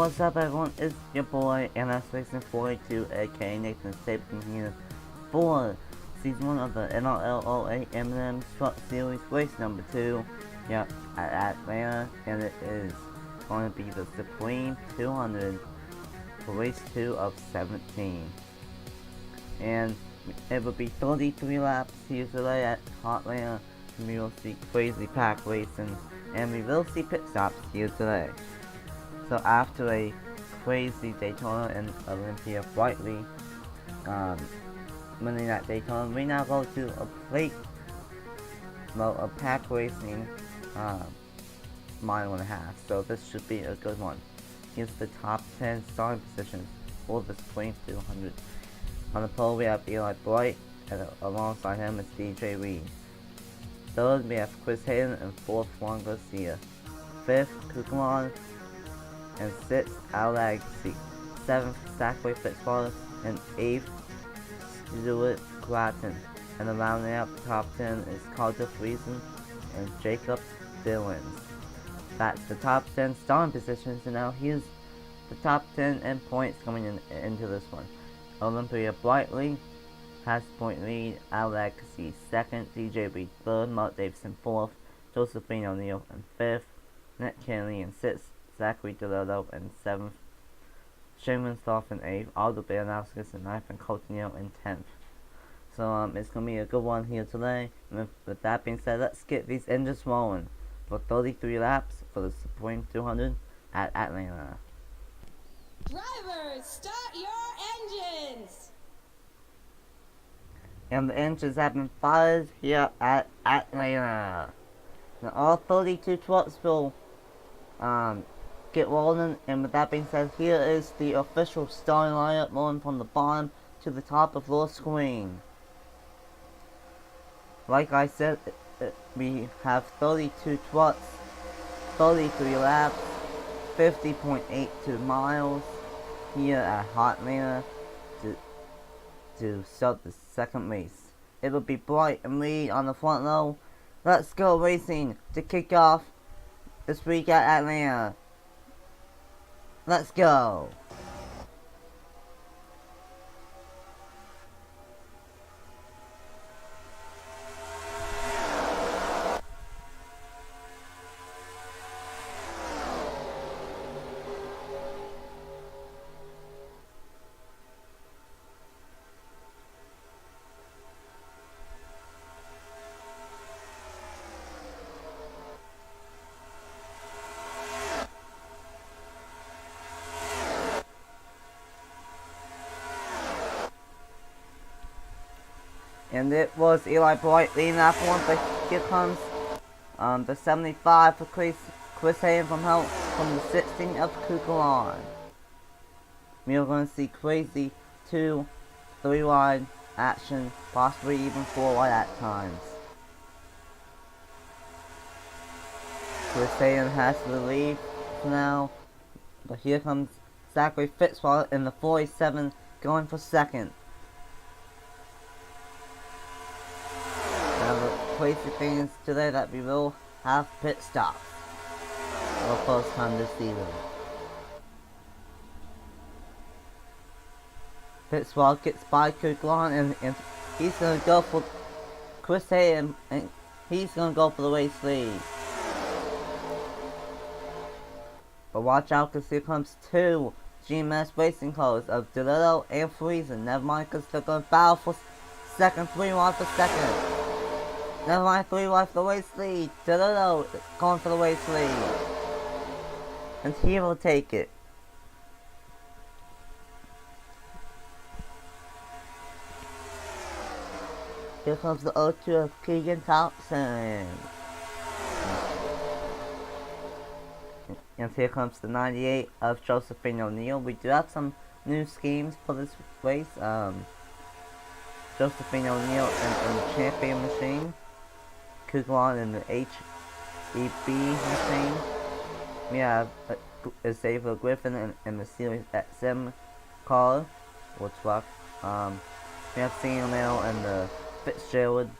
What's up everyone, it's your boy NSRacing42 aka Nathan Stapleton here for Season 1 of the NRLOA M&M Truck Series race number 2 at Atlanta, and it is going to be the Supreme 200 for race 2 of 17. And it will be 33 laps here today at Atlanta. We will see crazy pack racing and we will see pit stops here today. So after a crazy Daytona and Olympia brightly winning that Daytona, we now go to a pack racing mile and a half. So this should be a good one. Here's the top 10 starting positions for the Supreme 200. On the pole we have Eli Bright, and alongside him is DJ Reed. Third we have Chris Hayden, and fourth Juan Garcia. Fifth Kukulon, and sixth Outlag C. Seventh Zachary Fitzwater, and eighth Stuart Gratton. And the rounding out the top 10 is Carter Friesen and Jacob Dillons. That's the top 10 starting positions, and now here's the top 10 end points coming into this one. Olympia Brightly has point lead, Outlag C second, DJ Reed third, Mark Davidson fourth, Josephine O'Neill in fifth, Nick Kennedy in sixth, Zachary DeLillo in seventh, Shaman Sloth in eighth, Aldo Baranowskis in ninth, and Coutinho in 10th. So it's gonna be a good one here today. And with that being said, let's get these engines rolling for 33 laps for the Supreme 200 at Atlanta. Drivers, start your engines! And the engines have been fired here at Atlanta. Now all 32 trucks will get rolling, and with that being said, here is the official starting lineup rolling from the bottom to the top of your screen. Like I said, we have 32 trucks, 33 laps, 50.82 miles here at Atlanta to start the second race. It will be Bright and Reed on the front row. Let's go racing to kick off this week at Atlanta. Let's go. And it was Eli Bright leading that one, but here comes the 75 for Chris Hayden from the 16 of Kukulon. We are going to see crazy 2-3 wide action, possibly even 4 wide at times. Chris Hayden has to leave for now, but here comes Zachary Fitzwater in the 47 going for second. Now the crazy thing is today that we will have pit stops for the first time this season. Fitzwater gets by Kukulon, and he's gonna go for Chris Hayden, and he's gonna go for the race lead. But watch out, because here comes two GMS racing cars of DeLillo and Friesen. Never mind, because they're gonna battle for second, 3 wide for second. Never mind, 3 wide for the race lead. DeLillo going for the race lead. And he will take it. Here comes the 02 of Keegan Thompson. And here comes the 98 of Josephine O'Neill. We do have some new schemes for this race. Josephine O'Neill in the champion machine. Kukulon in the HEB machine. We have Xavier Griffin in the Series XM car or truck. We have Cena Mail in the Fitzgerald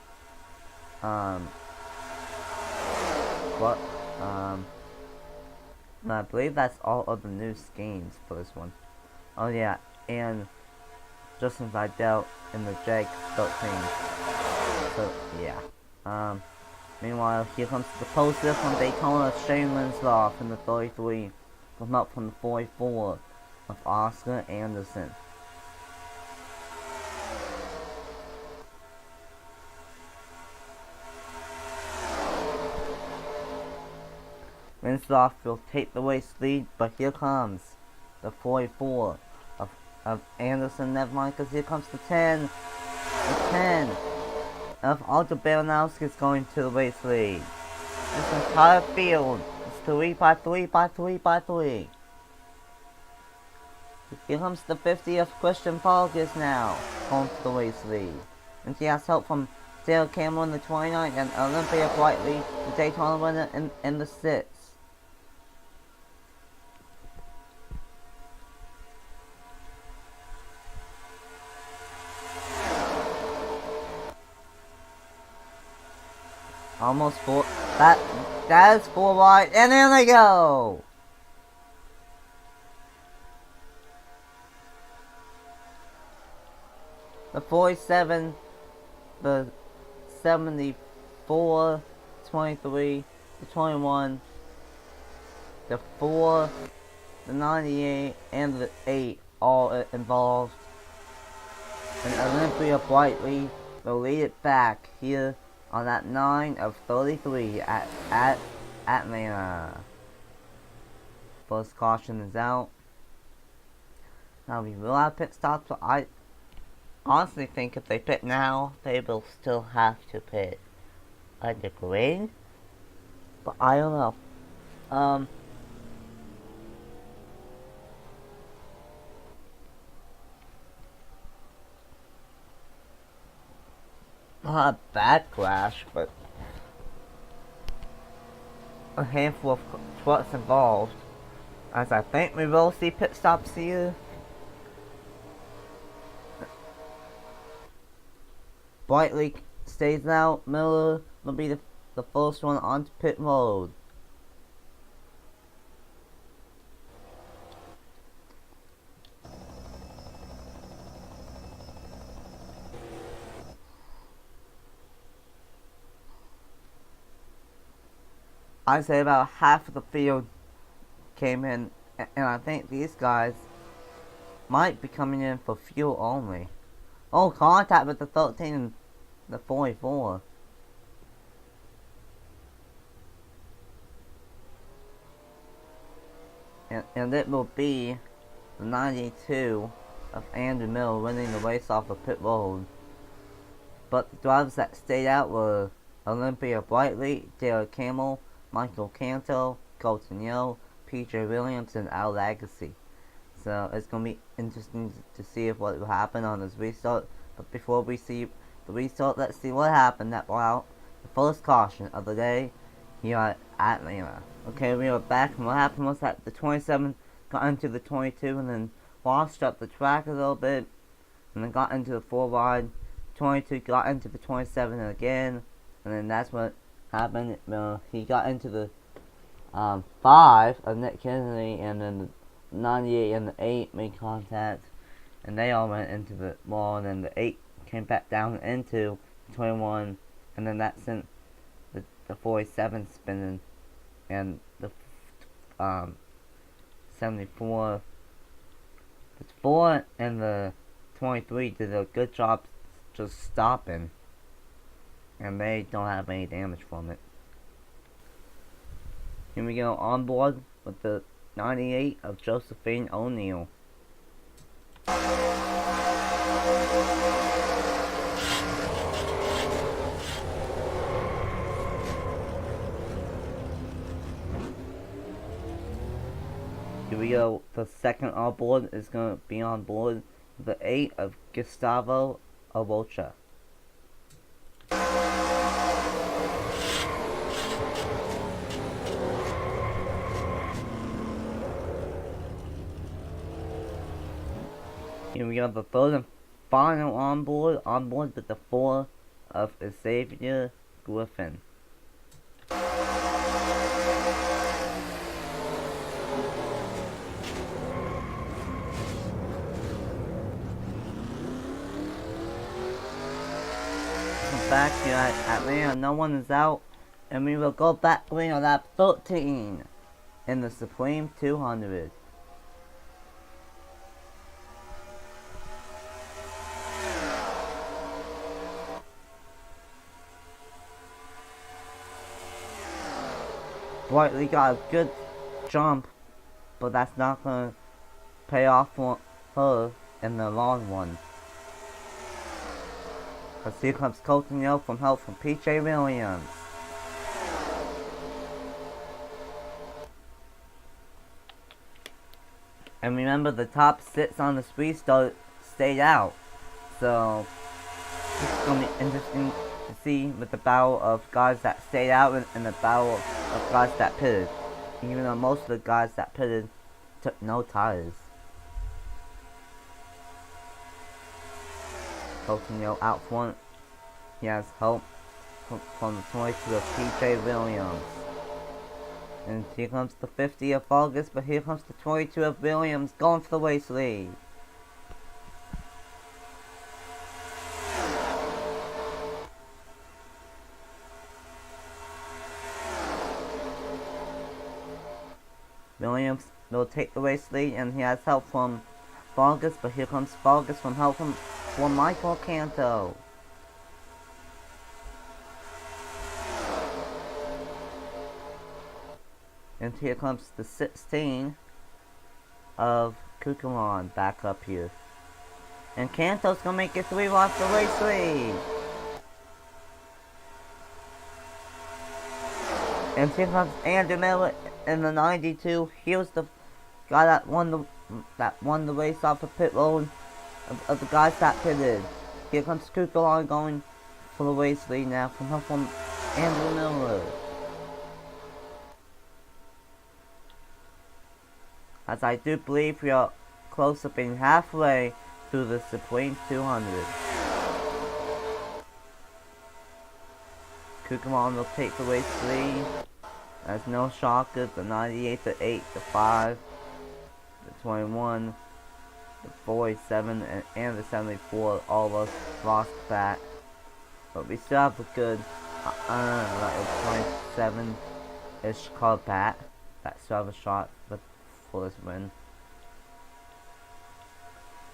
And I believe that's all of the new schemes for this one. Oh yeah, and Justin Vidal in the Jake 13. So yeah. Meanwhile, here comes the poster from Daytona, Shane Linsloff in the 33. Come up from the 44 of Oscar Anderson. Linsloff will take the race lead, but here comes the 44 of Anderson. Never mind, because here comes the 10. The 10 of Aldo Baranowski is going to the race lead. This entire field is 3 by 3 by 3 by 3. Here comes the 50 of Christian Vargas now, going to the race lead. And he has help from Dale Cameron in the 29 and Olympia Brightly, the Daytona winner, in the 6. Almost 4. That is 4 wide, and there they go! The 47, the 74, 23, the 21, the 4, the 98, and the 8 all involved. And Olympia Brightly will lead it back here on that 9 of 33 at Atlanta. First caution is out. Now we will have pit stops, but I honestly think if they pit now, they will still have to pit under green. But I don't know. Not a bad crash, but a handful of trucks involved. As I think we will see pit stops here. Brightly stays out. Miller will be the first one onto pit road. I'd say about half of the field came in, and I think these guys might be coming in for fuel only. Oh, contact with the 13 and the 44. And it will be the 92 of Andrew Miller winning the race off of pit road. But the drivers that stayed out were Olympia Brightly, Dale Camel, Michael Canto, Colton Yo, PJ Williams, and Al Legacy. So it's going to be interesting to see what will happen on this restart. But before we see the restart, let's see what happened that brought the first caution of the day here at Atlanta. Okay, we are back, and what happened was that the 27 got into the 22 and then washed up the track a little bit, and then got into the 4 wide. 22 got into the 27 again, and then that's what happened. He got into the 5 of Nick Kennedy, and then the 98 and the 8 made contact, and they all went into the wall, and then the 8 came back down into the 21, and then that sent the 47 spinning, and the 74, the 4 and the 23 did a good job just stopping, and they don't have any damage from it. Here we go on board with the 98 of Josephine O'Neill. Here we go, the second on board is going to be on board the 8 of Gustavo Arocha. Here we go, the third and final on board with the 4 of Xavier Griffin. back here at Atlanta. No one is out, and we will go back green on lap 13 in the Supreme 200. Brightly got a good jump, but that's not going to pay off for her in the long run. Because here comes coaching out from help from PJ Williams. And remember, the top 6 on the speed stayed out. So it's going to be interesting to see with the battle of guys that stayed out and the battle of guys that pitted. Even though most of the guys that pitted took no tires. Coutinho out front. He has help from the 22 of PJ Williams. And here comes the 50 of August, but here comes the 22 of Williams going for the race lead. Williams will take the race lead, and he has help from Vargas, but here comes Vargas from help from Michael Canto. And here comes the 16 of Kukulon back up here. And Canto's gonna make it 3 off the race lead. And here comes Andrew Miller in the 92. He was the guy that won the race off the pit road of the guys that pitted. Here comes Kukulon going for the race lead now from Andrew Miller. As I do believe we are close to being halfway through the Supreme 200. Kukulon will take the race lead. There's no shockers, the 98, the 8, the 5, the 21, the 47, and the 74 all of us lost back. But we still have a good, like a 27-ish car back. That still have a shot for this win.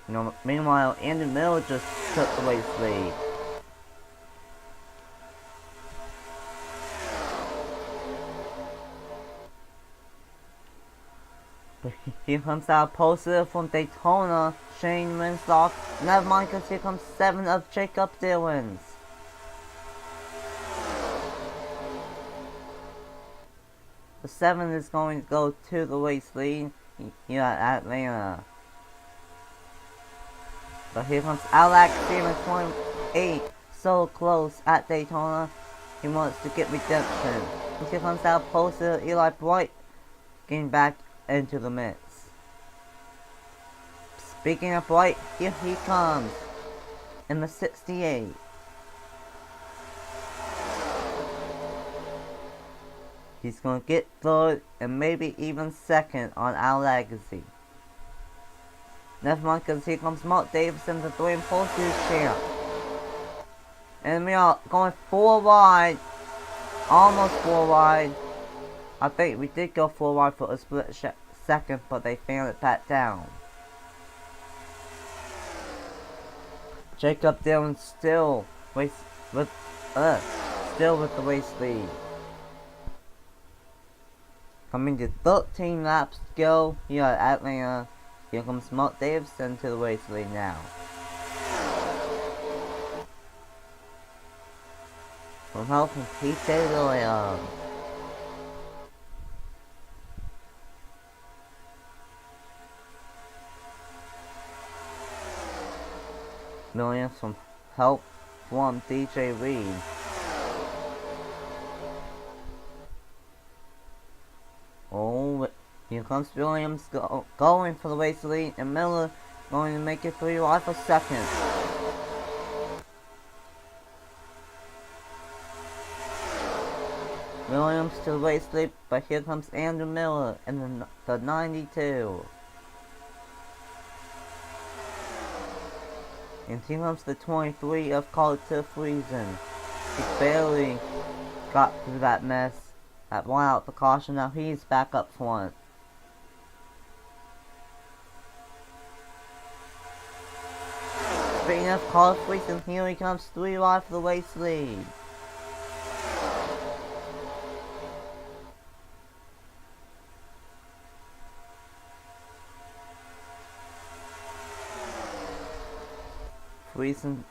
You know, meanwhile, Andrew Miller just took the race lead. But here comes our poster from Daytona, Shane Winslock. Never mind, because here comes 7 of Jacob Dillons. The 7 is going to go to the race lead here at Atlanta. But here comes Alex Stevens, 28, so close at Daytona. He wants to get redemption. And here comes our poster, Eli Bright, getting back into the mix. Speaking of Bright, here he comes in the 68. He's gonna get 3rd and maybe even 2nd on our legacy. Never mind, because here comes Mark Davison, the 3 and 4 series champ. And we are going 4 wide, almost 4 wide. I think we did go 4 wide for a split second, but they found it back down. Jacob Dillon still with the race lead. Coming to 13 laps to go here at Atlanta. Here comes Mark Davison to the race lead now. From help from PJ Williams. Williams from help from DJ Reed. Oh, here comes Williams going for the race lead, and Miller going to make it 3 wide for 2nd. Williams to the race lead, but here comes Andrew Miller in the 92. And here comes the 23 of Carter Friesen. He barely got through that mess. That won out the caution. Now he's back up front. Straight enough car fleets, and here he comes 3 wide for the race lead. Reason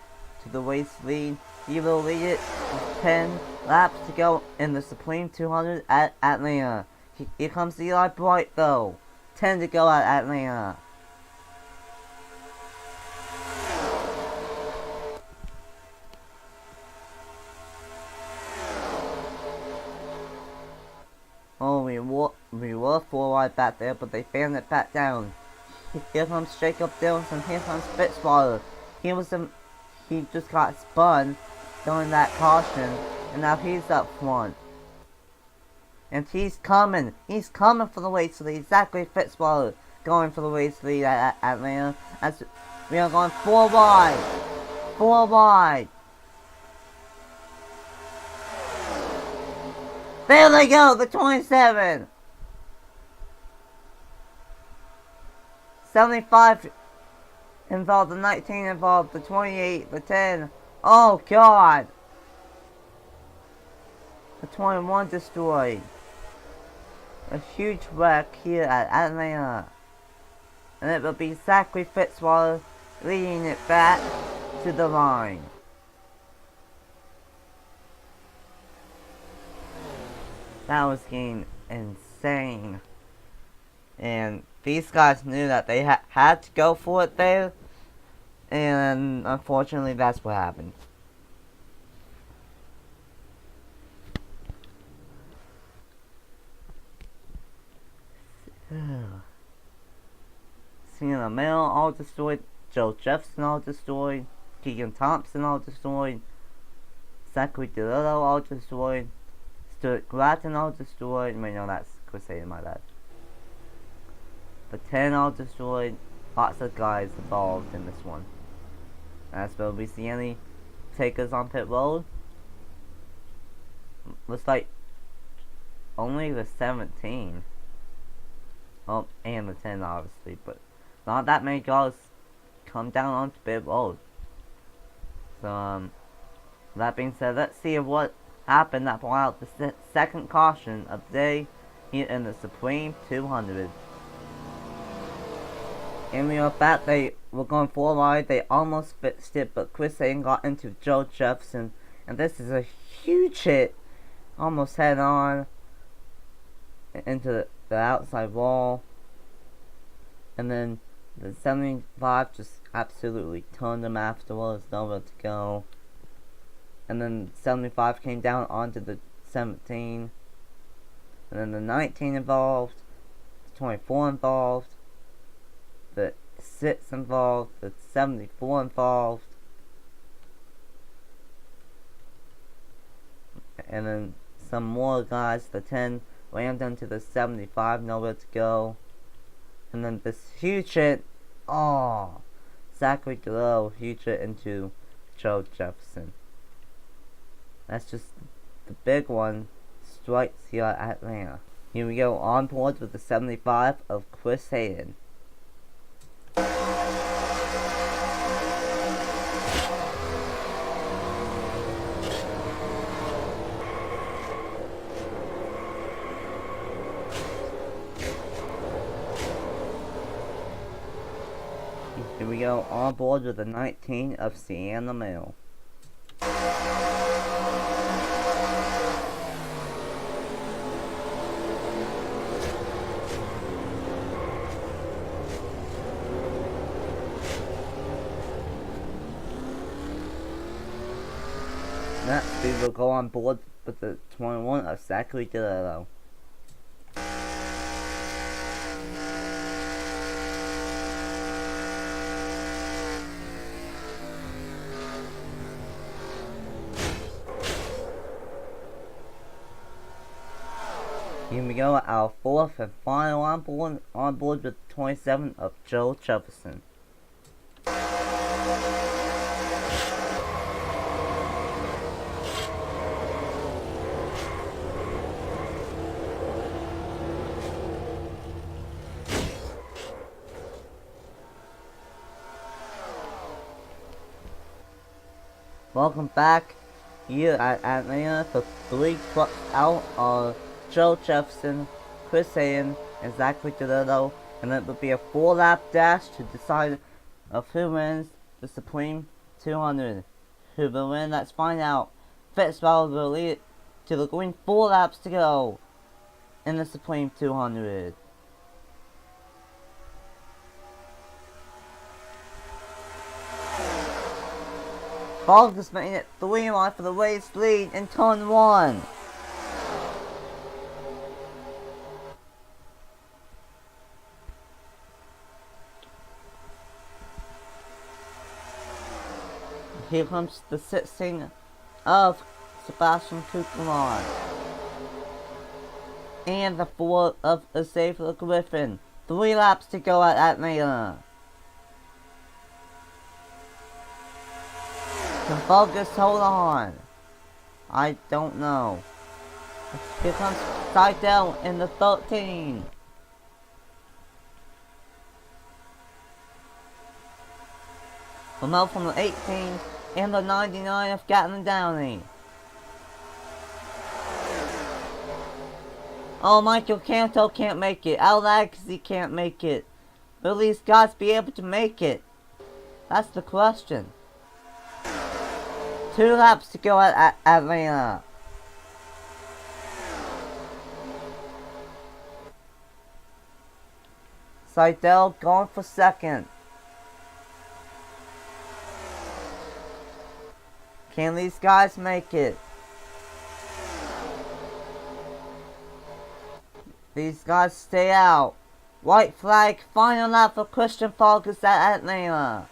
to the race lead. He will lead it with 10 laps to go in the Supreme 200 at Atlanta. Here comes Eli Bright though. 10 to go at Atlanta. Oh, we were 4 wide back there, but they fanned it back down. Here comes Jacob Dillon, here comes Fitzwater. He just got spun during that caution, and now he's up front. And he's coming for the race lead. Zachary Fitzwater going for the race lead at Atlanta. As we are going 4 wide. 4 wide. There they go, the 27. 75 involved, the 19 involved, the 28, the 10. Oh god! The 21 destroyed. A huge wreck here at Atlanta. And it will be Zachary Fitzwater leading it back to the line. That was getting insane. And these guys knew that they had to go for it there. And unfortunately, that's what happened. Sienna Mill all destroyed. Joe Jefferson all destroyed. Keegan Thompson all destroyed. Zachary DeLillo all destroyed. Stuart Gratton all destroyed. Wait, no, that's Chris Hayden, my bad. The 10 all destroyed. Lots of guys involved in this one. As will we see any takers on pit road? Looks like only the 17. Oh, and the 10 obviously, but not that many guys come down onto pit road. So, that being said, let's see what happened that brought out the second caution of the day here in the Supreme 200. And we are back. They were going 4 wide. They almost fixed it, but Chris Hayden got into Joe Jefferson, and this is a huge hit, almost head on into the outside wall. And then the 75 just absolutely turned him afterwards, nowhere to go. And then 75 came down onto the 17, and then the 19 involved, the 24 involved, the 6 involved, the 74 involved, and then some more guys, the 10 rammed into the 75, nowhere to go. And then this huge hit, oh, Zachary DeLillo, huge hit into Joe Jefferson. That's just the big one, strikes here at Atlanta. Here we go, on board with the 75 of Chris Hayden. Here we go, on board with the 19 of Sienna Mill. Next, we will go on board with the 21 of Zachary DeLillo. Here we go, our 4th and final on board with 27 of Joe Jefferson. Welcome back here at Atlanta. The 3 trucks out are Joe Jefferson, Chris Hayden, and Zachary DeLillo, and it will be a 4-lap dash to decide of who wins the Supreme 200. Who will win? Let's find out. Fitzgerald will lead it to the green 4 laps to go in the Supreme 200. Vargas making it 3 wide for the race lead in turn 1. Here comes the 16 of Sebastian Kukulan. And the 4 of Xavier Griffin. 3 laps to go at Atlanta. Can Vargas hold on? I don't know. Here comes Seidel in the 13. Lamel from the 18 and the 99 of Gatlin Downey. Oh, Michael Canto can't make it. Al Legacy can't make it. Will these guys be able to make it? That's the question. 2 laps to go at Atlanta. Seidel going for second. Can these guys make it? These guys stay out. White flag, final lap for Christian Vargas at Atlanta.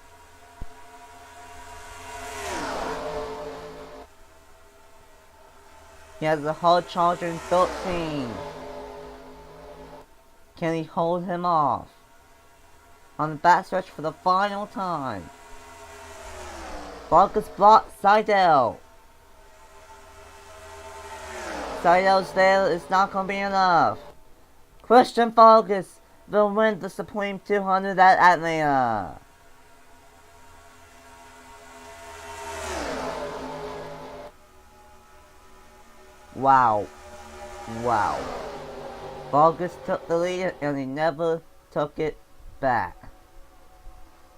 He has a hard charger in 13. Can he hold him off? On the backstretch for the final time. Vargas blocks Seidel. Seidel's there is not going to be enough. Christian Vargas will win the Supreme 200 at Atlanta. Wow. Wow. Vargas took the lead and he never took it back.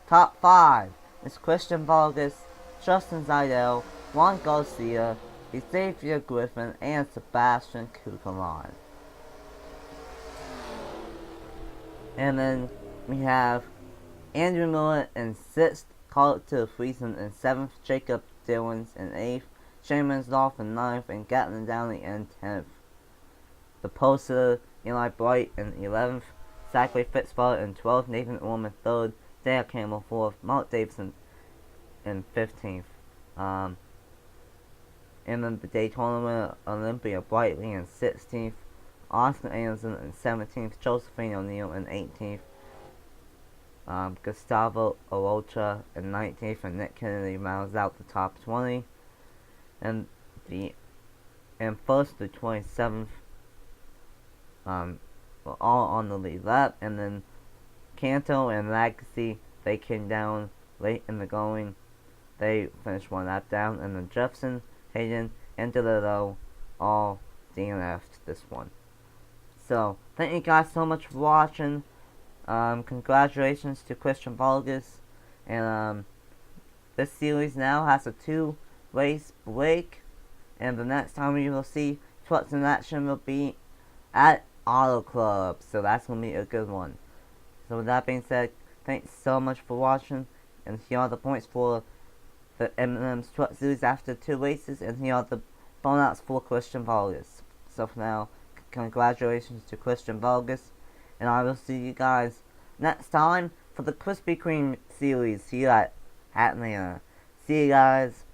Top 5 is Christian Vargas, Justin Seidel, Juan Garcia, Xavier Griffin, and Sebastian Kukulan. And then we have Andrew Miller in 6th, Carter Friesen in 7th, Jacob Dillons in 8th, Shaman's Dolph in 9th, and Gatlin Downey in 10th. The Poster, Eli Bright in 11th, Zachary Fitzgerald in 12th, Nathan Orm in 3rd, Dale Campbell 4th, Mark Davidson in 15th. And then the Daytona winner, Olympia Brightly in 16th, Austin Anderson in 17th, Josephine O'Neill in 18th, Gustavo Orocha in 19th, and Nick Kennedy rounds out the top 20. And first to 27th were all on the lead lap, and then Canto and Legacy, they came down late in the going. They finished 1 lap down, and then Jefferson, Hayden, and DeLillo all DNF'd this one. So, thank you guys so much for watching. Congratulations to Christian Vargas, and this series now has a 2-race break, and the next time we will see Trucks in Action will be at Auto Club, so that's going to be a good one. So with that being said, thanks so much for watching, and here are the points for the M&M's Truck Series after 2 races, and here are the bonus for Christian Vargas. So for now, congratulations to Christian Vargas, and I will see you guys next time for the Krispy Kreme series here at Atlanta. See you guys.